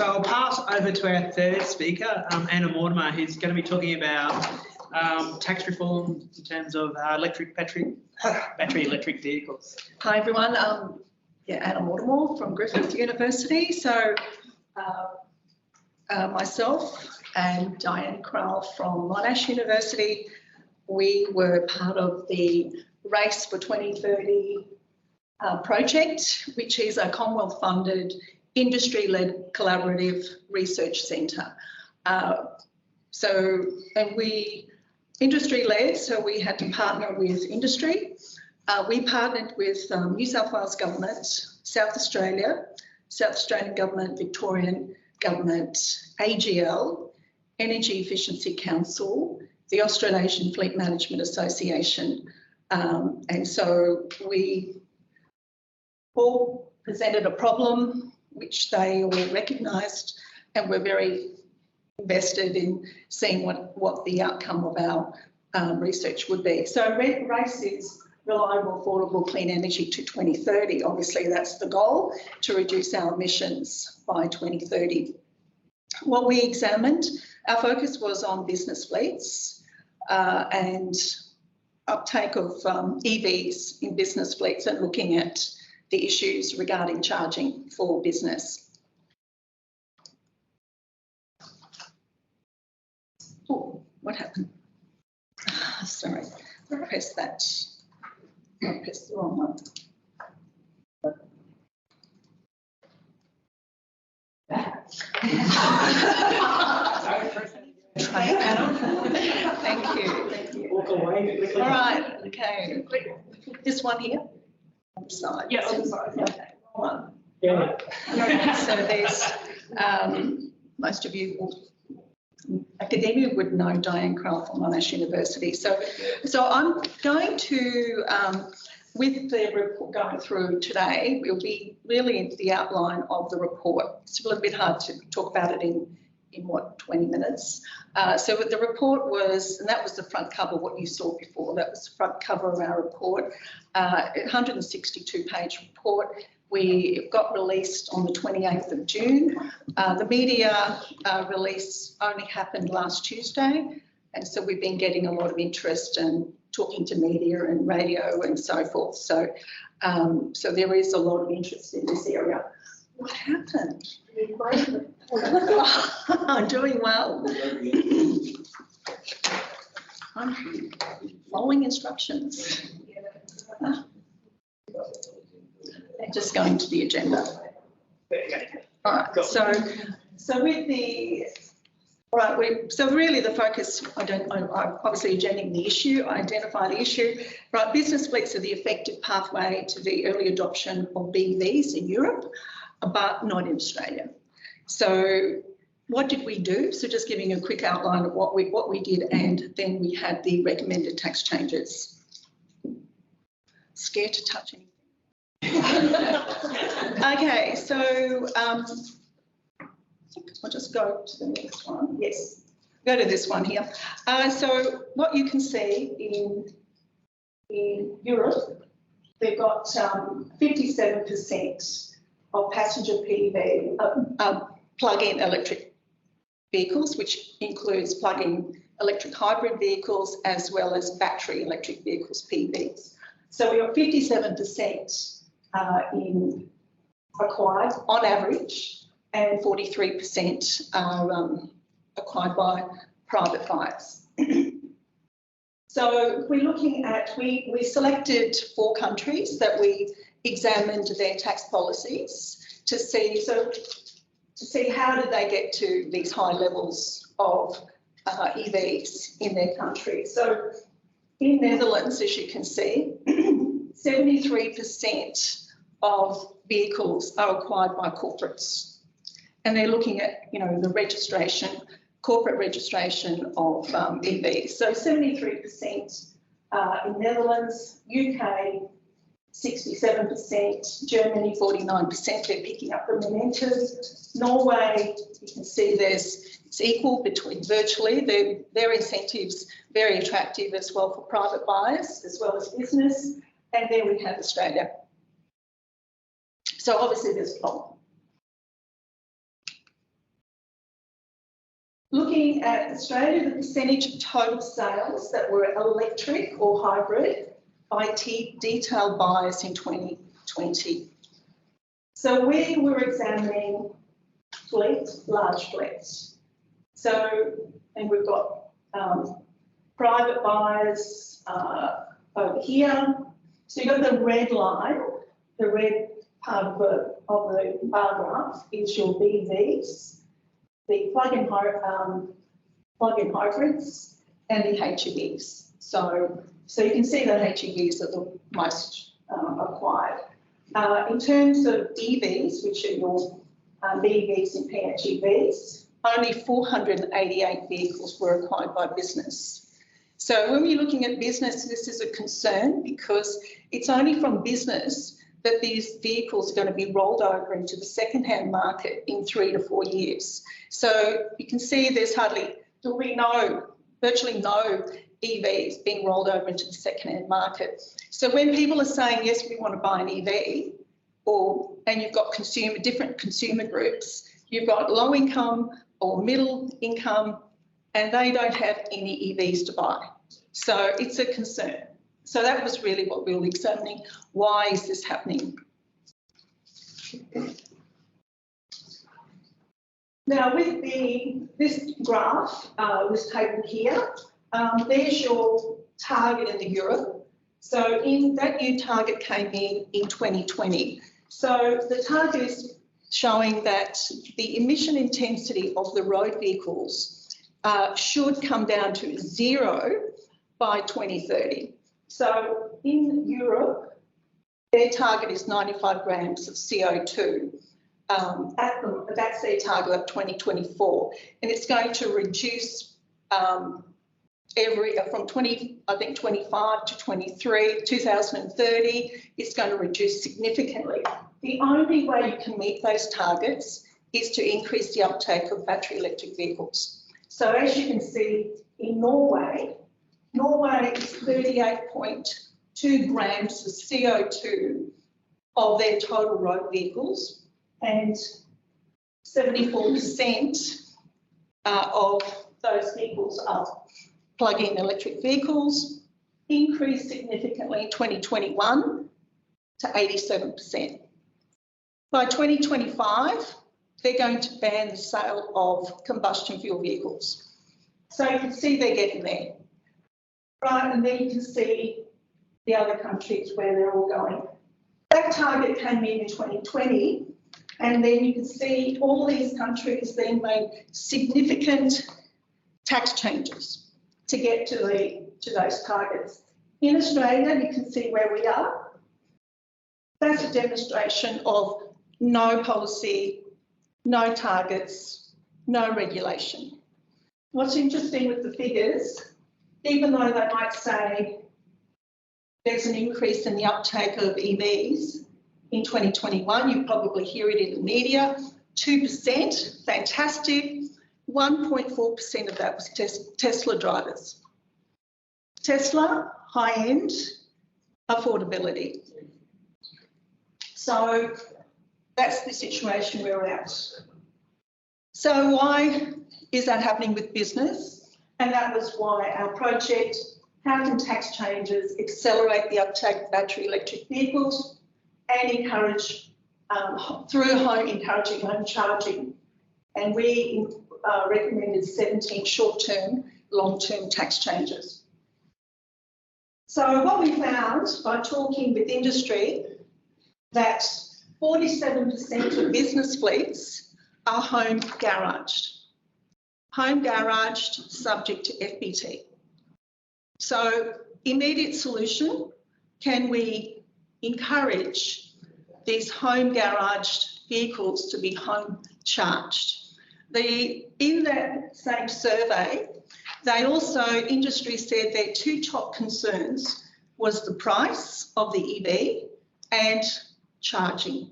So I'll pass over to our third speaker, Anna Mortimore, who's going to be talking about tax reform in terms of battery electric vehicles. Hi everyone, Anna Mortimore from Griffith University. So myself and Diane Krall from Monash University, we were part of the Race for 2030 project, which is a Commonwealth-funded, industry-led collaborative research centre. Industry-led, so we had to partner with industry. We partnered with New South Wales Government, South Australian Government, Victorian Government, AGL, Energy Efficiency Council, the Australasian Fleet Management Association. And so we all presented a problem which they all recognised, and were very invested in seeing what the outcome of our research would be. So RACE is reliable, affordable, clean energy to 2030. Obviously, that's the goal, to reduce our emissions by 2030. What we examined, our focus was on business fleets and uptake of EVs in business fleets, and looking at the issues regarding charging for business. Oh, what happened? Sorry, I pressed that. I pressed the wrong one. Thank you. Walk away. All right, okay. This one here on the side. Yeah, on the side. Okay, one. Yeah. So there's, most of you academia would know Diane Krall from Monash University. So I'm going to, with the report going through today, we'll be really into the outline of the report. It's a little bit hard to talk about it in what, 20 minutes. So the report was, and that was the front cover, what you saw before, that was the front cover of our report, 162-page report. We got released on the 28th of June. The media release only happened last Tuesday, and so we've been getting a lot of interest and talking to media and radio and so forth. So, so there is a lot of interest in this area. What happened? I'm doing well. I'm following instructions. Just going to the agenda. All right. So with the so really the focus. I'm obviously agending the issue. I identify the issue. Right. Business fleets are the effective pathway to the early adoption of BEVs in Europe, but not in Australia. So what did we do? So just giving a quick outline of what we did, and then we had the recommended tax changes. Scared to touch anything. Okay, so I'll just go to the next one. Yes, go to this one here. So what you can see in Europe, they've got 57% of passenger PV plug-in electric vehicles, which includes plug-in electric hybrid vehicles as well as battery electric vehicles, PVs. So we got 57% acquired on average, and 43% are acquired by private buyers. So we're looking at, we selected 4 countries that we examined their tax policies to see how did they get to these high levels of EVs in their country. So in Netherlands, as you can see, 73% of vehicles are acquired by corporates, and they're looking at, the registration, corporate registration of EVs. So 73% in Netherlands, UK 67%, Germany 49%. They're picking up the momentum. Norway, you can see it's equal between virtually. Their incentives very attractive as well for private buyers as well as business. And there we have Australia. So obviously there's a problem. Looking at Australia, the percentage of total sales that were electric or hybrid by detailed buyers in 2020. So we were examining fleets, large fleets. So, and we've got private buyers over here. So you've got the red line, the red part of the bar graph is your BEVs, the plug-in hybrids, and the HEVs. So you can see that HEVs are the most acquired. In terms of EVs, which are your BEVs and PHEVs, only 488 vehicles were acquired by business. So when we're looking at business, this is a concern because it's only from business that these vehicles are going to be rolled over into the second-hand market in 3 to 4 years. So you can see there's virtually no EVs being rolled over into the second-hand market. So when people are saying, yes, we want to buy an EV, and you've got different consumer groups, you've got low income or middle income, and they don't have any EVs to buy. So it's a concern. So that was really what we were examining. Why is this happening? Now with this graph, this table here, there's your target in the Europe. So that new target came in 2020. So the target is showing that the emission intensity of the road vehicles should come down to 0 by 2030. So in Europe, their target is 95 grams of CO2. That's their target of 2024, and it's going to reduce from 25 to 2030. It's going to reduce significantly. The only way you can meet those targets is to increase the uptake of battery electric vehicles. So as you can see in Norway is 38.2 grams of CO2 of their total road vehicles, and 74% of those vehicles are plug-in electric vehicles, increased significantly in 2021 to 87%. By 2025, they're going to ban the sale of combustion fuel vehicles. So you can see they're getting there. Right, and then you can see the other countries where they're all going. That target came in 2020, and then you can see all these countries then made significant tax changes to get to those targets. In Australia, you can see where we are. That's a demonstration of no policy, no targets, no regulation. What's interesting with the figures, even though they might say there's an increase in the uptake of EVs in 2021, you probably hear it in the media, 2%, fantastic, 1.4% of that was Tesla drivers. Tesla, high-end, affordability. So that's the situation we're at. So why is that happening with business? And that was why our project, how can tax changes accelerate the uptake of battery electric vehicles and encourage, encouraging home charging. And we recommended 17 short-term, long-term tax changes. So what we found by talking with industry, that 47% of business fleets are home garaged. Home garaged, subject to FBT. So immediate solution, can we encourage these home garaged vehicles to be home charged? In that same survey, industry said their two top concerns was the price of the EV and charging.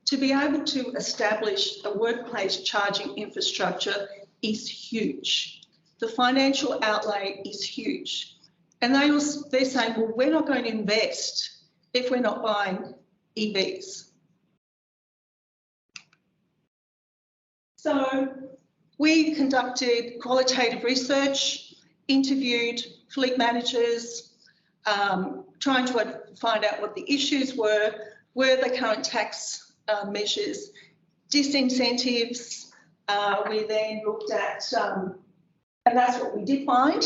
To be able to establish a workplace charging infrastructure is huge. The financial outlay is huge. And they're saying, well, we're not going to invest if we're not buying EVs. So We conducted qualitative research, interviewed fleet managers, trying to find out what the issues were the current tax measures, disincentives. We then looked at, and that's what we did find,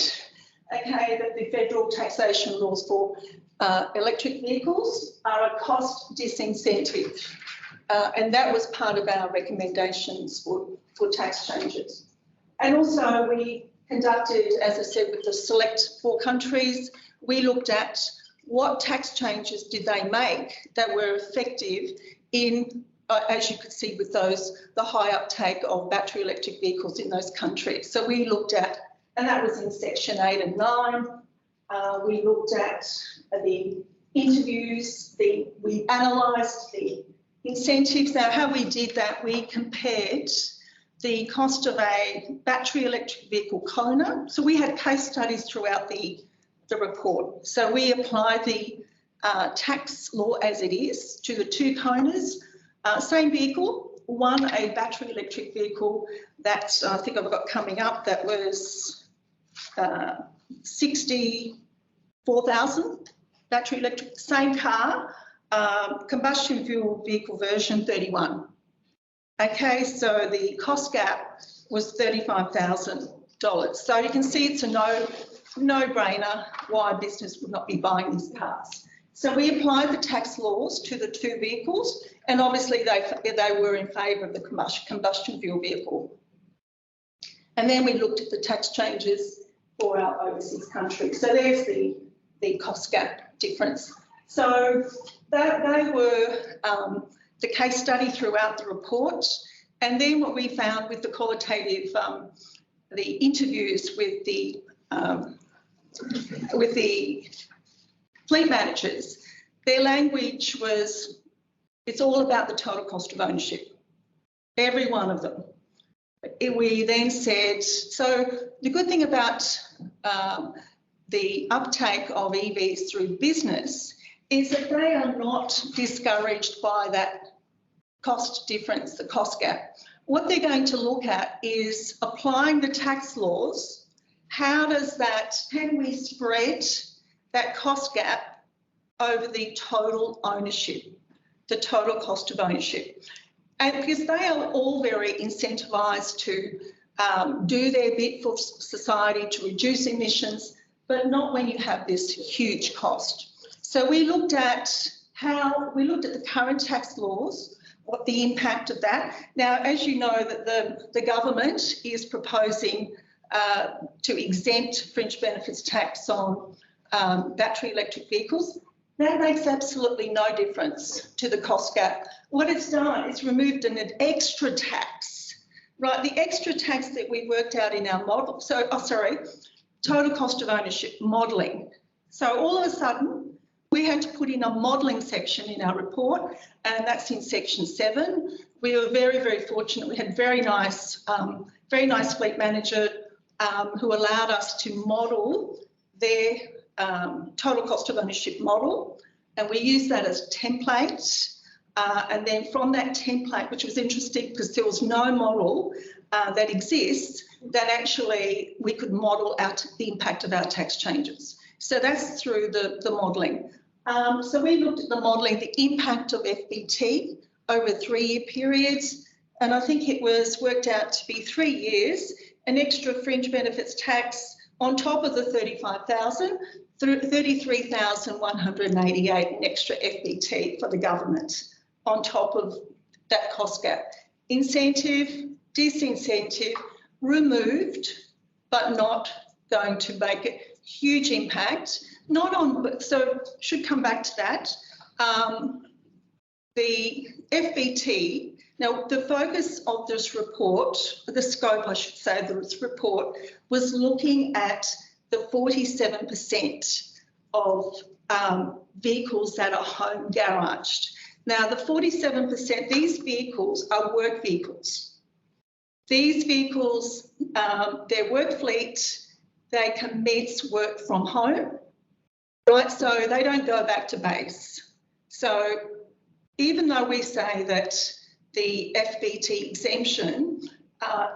okay, that the federal taxation laws for electric vehicles are a cost disincentive. And that was part of our recommendations for tax changes. And also we conducted, as I said, with the select 4 countries, we looked at what tax changes did they make that were effective in, as you could see with those, the high uptake of battery electric vehicles in those countries. So we looked at, and that was in section 8 and 9, we looked at the interviews, we analysed the incentives. Now, how we did that, we compared the cost of a battery electric vehicle CONA. So we had case studies throughout the report. So we applied the tax law as it is to the 2 CONAs, same vehicle, one a battery electric vehicle that I think I've got coming up that was 64,000, battery electric, same car, combustion fuel vehicle version 31. Okay, so the cost gap was $35,000. So you can see it's a no-brainer why business would not be buying these cars. So we applied the tax laws to the 2 vehicles, and obviously they were in favour of the combustion fuel vehicle. And then we looked at the tax changes for our overseas countries. So there's the cost gap difference. So they were the case study throughout the report. And then what we found with the qualitative, the interviews with the fleet managers, their language was, it's all about the total cost of ownership, every one of them. We then said, so the good thing about the uptake of EVs through business is that they are not discouraged by that cost difference, the cost gap. What they're going to look at is applying the tax laws. How does that, can we spread that cost gap over the total ownership, the total cost of ownership? And because they are all very incentivised to do their bit for society to reduce emissions, but not when you have this huge cost. So we looked at the current tax laws, what the impact of that. Now, as you know, that the government is proposing to exempt fringe benefits tax on battery electric vehicles. That makes absolutely no difference to the cost gap. What it's done is removed an extra tax, right? The extra tax that we worked out in our model. So, total cost of ownership modelling. So all of a sudden, we had to put in a modelling section in our report, and that's in section 7. We were very, very fortunate. We had very nice fleet manager who allowed us to model their total cost of ownership model, and we used that as a template. And then from that template, which was interesting because there was no model that exists, that actually we could model out the impact of our tax changes. So that's through the modelling. So we looked at the modelling, the impact of FBT over 3-year periods, and I think it was worked out to be 3 years, an extra fringe benefits tax on top of the 35,000, 33,188 an extra FBT for the government on top of that cost gap. Incentive, disincentive, removed, but not going to make a huge impact. Not on, so should come back to that. The FBT, now the focus of this report, the scope I should say of this report, was looking at the 47% of vehicles that are home garaged. Now the 47%, these vehicles are work vehicles. These vehicles, they're work fleet, they commence work from home, right? So they don't go back to base. So even though we say that the FBT exemption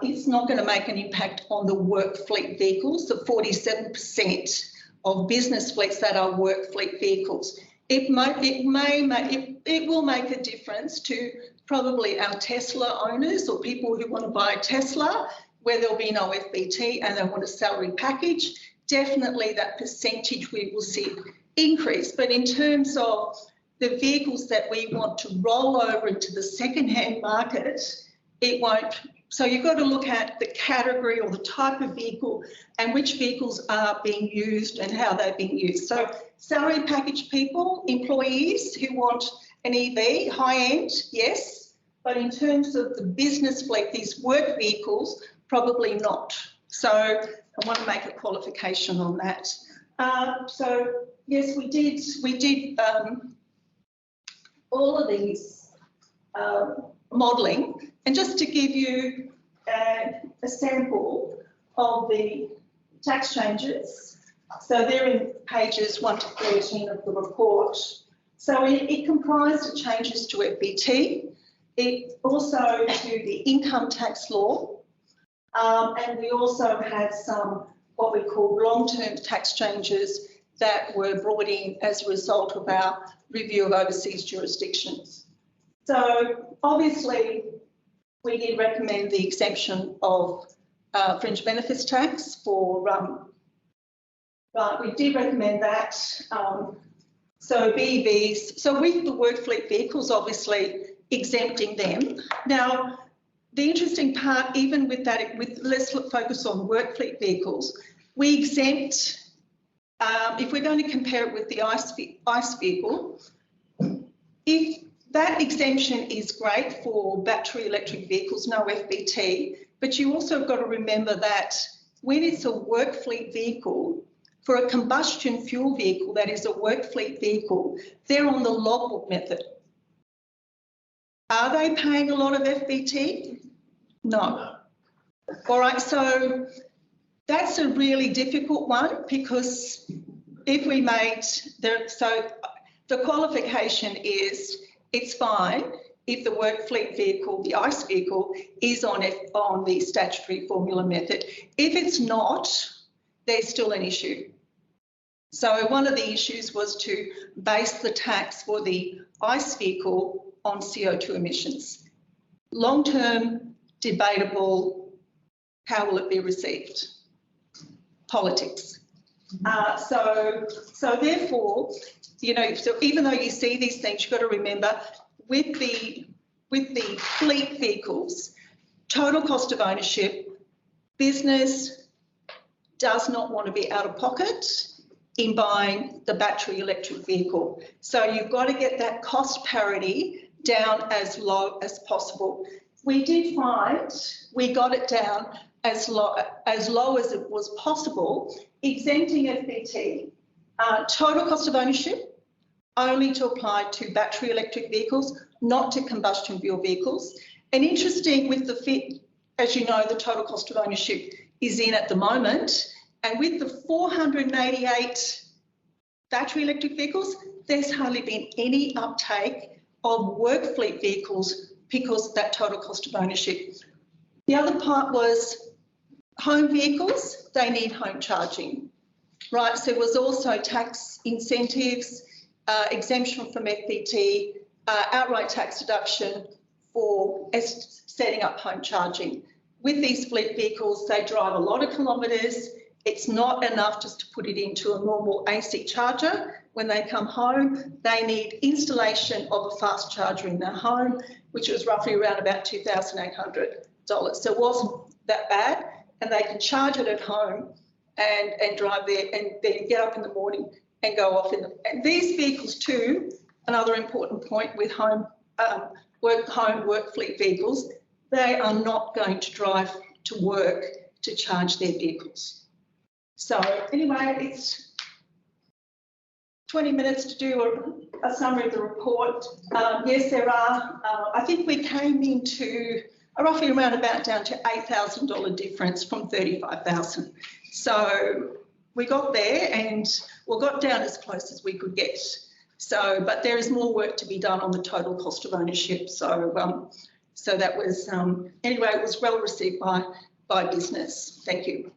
it's not going to make an impact on the work fleet vehicles, the 47% of business fleets that are work fleet vehicles. It will make a difference to probably our Tesla owners or people who want to buy a Tesla where there'll be no FBT and they want a salary package. Definitely that percentage we will see increase. But in terms of the vehicles that we want to roll over into the second-hand market, it won't. So you've got to look at the category or the type of vehicle and which vehicles are being used and how they're being used. So salary package people, employees who want an EV, high-end, yes, but in terms of the business fleet, these work vehicles, probably not. So I want to make a qualification on that. So yes, we did all of these modelling, and just to give you a sample of the tax changes. So they're in pages 1 to 13 of the report. So it comprised of changes to FBT, it also to the income tax law, and we also had some what we call long-term tax changes that were brought in as a result of our review of overseas jurisdictions. So obviously we did recommend the exemption of fringe benefits tax for, but we did recommend that. So BEVs, so with the work fleet vehicles, obviously exempting them. Now, the interesting part, even with that, let's focus on work fleet vehicles. We exempt, if we're going to compare it with the ICE vehicle, if that exemption is great for battery electric vehicles, no FBT, but you also have got to remember that when it's a work fleet vehicle, for a combustion fuel vehicle that is a work fleet vehicle, they're on the logbook method. Are they paying a lot of FBT? No. All right, so that's a really difficult one because if we made, so the qualification is it's fine if the work fleet vehicle, the ICE vehicle, is on the statutory formula method. If it's not, there's still an issue. So one of the issues was to base the tax for the ICE vehicle on CO2 emissions. Long-term, debatable, how will it be received? Politics. So therefore, you know, so even though you see these things, you've got to remember with the fleet vehicles, total cost of ownership, business does not want to be out of pocket in buying the battery electric vehicle. So you've got to get that cost parity down as low as possible. We did find we got it down as low as it was possible, exempting FBT, total cost of ownership, only to apply to battery electric vehicles, not to combustion fuel vehicles. And interesting with the fit, as you know, the total cost of ownership is in at the moment. And with the 488 battery electric vehicles, there's hardly been any uptake of work fleet vehicles because of that total cost of ownership. The other part was home vehicles, they need home charging, right? So there was also tax incentives, exemption from FBT, outright tax deduction for setting up home charging. With these fleet vehicles, they drive a lot of kilometres. It's not enough just to put it into a normal AC charger. When they come home, they need installation of a fast charger in their home, which was roughly around about $2,800. So it wasn't that bad, and they can charge it at home and drive there and then get up in the morning and go off and these vehicles too, another important point with work fleet vehicles, they are not going to drive to work to charge their vehicles. So anyway, it's 20 minutes to do a summary of the report. Yes, there are, I think we came into roughly around about down to $8,000 difference from $35,000. So we got there and we got down as close as we could get. So, but there is more work to be done on the total cost of ownership. So So that was, anyway, it was well received by business. Thank you.